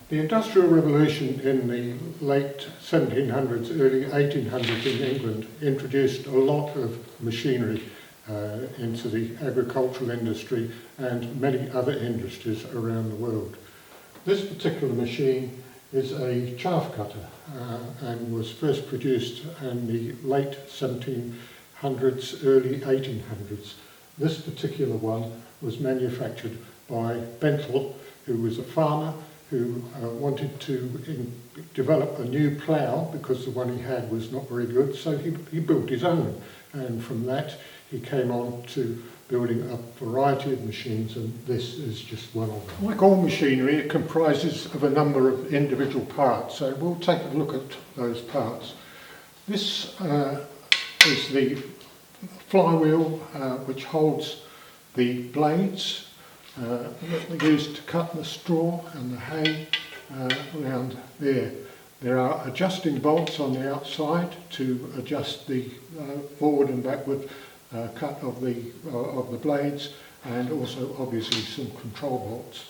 The Industrial Revolution in the late 1700s, early 1800s in England introduced a lot of machinery into the agricultural industry and many other industries around the world. This particular machine is a ChaffCutter and was first produced in the late 1700s, early 1800s. This particular one was manufactured by Bentel, who was a farmer who wanted to develop a new plough because the one he had was not very good, so he built his own, and from that he came on to building a variety of machines, and this is just one of them. Like all machinery, it comprises of a number of individual parts, so we'll take a look at those parts. This is the flywheel which holds the blades that are used to cut the straw and the hay around there. There are adjusting bolts on the outside to adjust the forward and backward cut of the blades, and also obviously some control bolts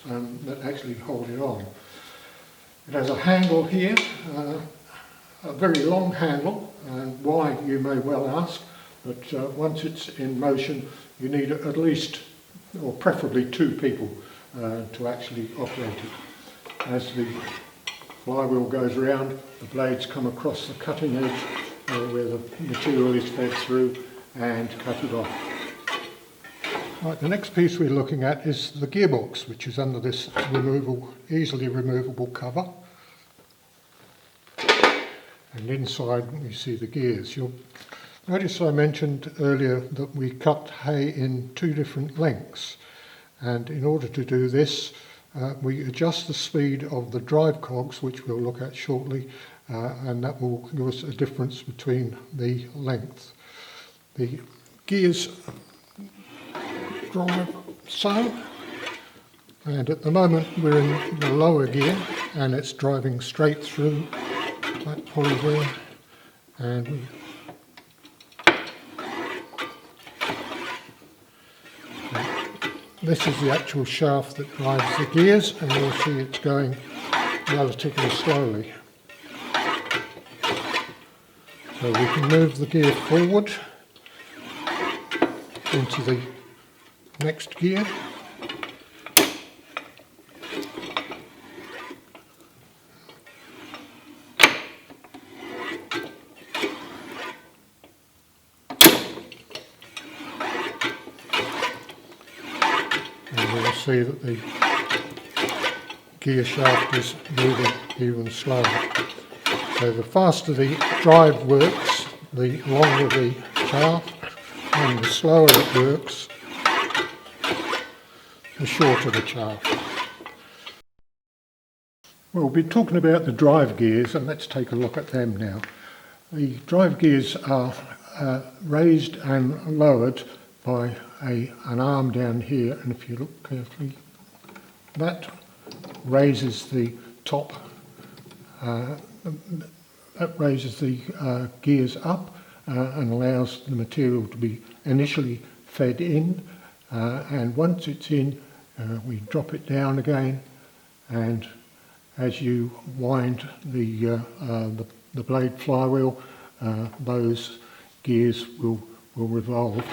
that actually hold it on. It has a handle here, a very long handle, and why you may well ask, but once it's in motion you need at least, or preferably, two people to actually operate it. As the flywheel goes round, the blades come across the cutting edge where the material is fed through and cut it off. Right, the next piece we're looking at is the gearbox, which is under this easily removable cover. And inside we see the gears. You'll notice I mentioned earlier that we cut hay in two different lengths, and in order to do this we adjust the speed of the drive cogs, which we'll look at shortly, and that will give us a difference between the length. The gears drive so, and at the moment we're in the lower gear and it's driving straight through that pulley there, and this is the actual shaft that drives the gears, and you'll see it's going relatively slowly. So we can move the gear forward into the next gear. And we'll see that the gear shaft is moving even slower. So the faster the drive works, the longer the shaft, and the slower it works, the shorter the shaft. We'll be talking about the drive gears, and let's take a look at them now. The drive gears are raised and lowered by an arm down here, and if you look carefully, that raises the top, that raises the gears up and allows the material to be initially fed in, and once it's in we drop it down again, and as you wind the blade flywheel, those gears will revolve.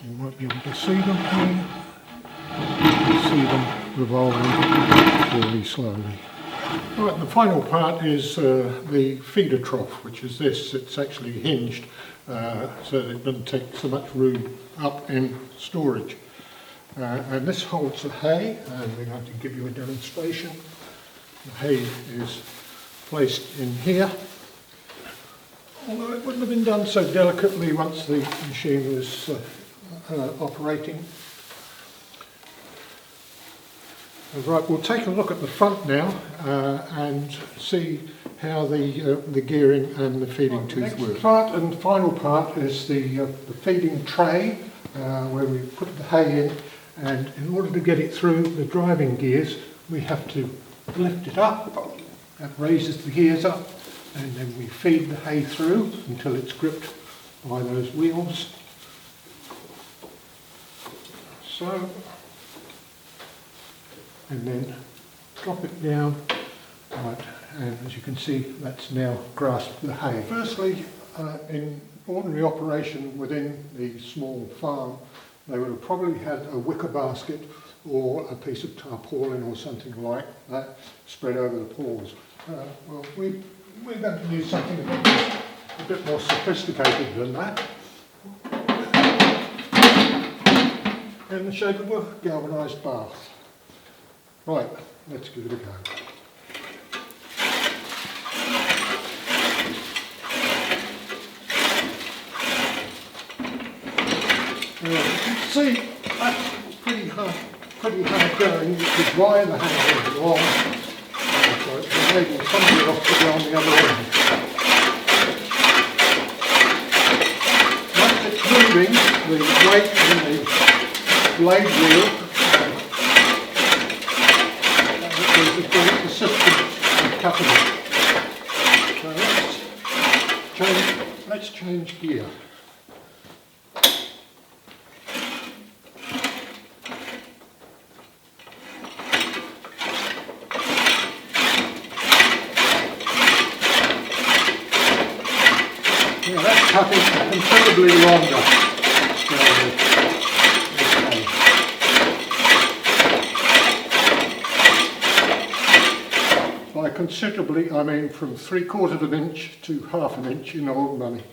You won't be able to see them here. You see them revolving really slowly. Right, the final part is the feeder trough, which is this. It's actually hinged so that it doesn't take so much room up in storage. And this holds the hay, and we're going to give you a demonstration. The hay is placed in here, although it wouldn't have been done so delicately once the machine was operating. Right, we'll take a look at the front now and see how the gearing and the feeding tooth work. The part and final part is the feeding tray, where we put the hay in, and in order to get it through the driving gears we have to lift it up. That raises the gears up, and then we feed the hay through until it's gripped by those wheels. So, and then drop it down, right, and as you can see that's now grasped the hay. Firstly, in ordinary operation within the small farm, they would have probably had a wicker basket or a piece of tarpaulin or something like that spread over the paws. Well, we're going to use something a bit more sophisticated than that, in the shape of a galvanised bath. Right, let's give it a go. Now, you can see that's pretty hard going, which is why the handle is long. So it's enabling somebody else to go on the other end. Once it's moving, the weight in the blade wheel is a great assistance in cutting it. So let's change gear. Now that's cutting considerably longer. By considerably, I mean from 3/4 of an inch to 1/2 inch in old money.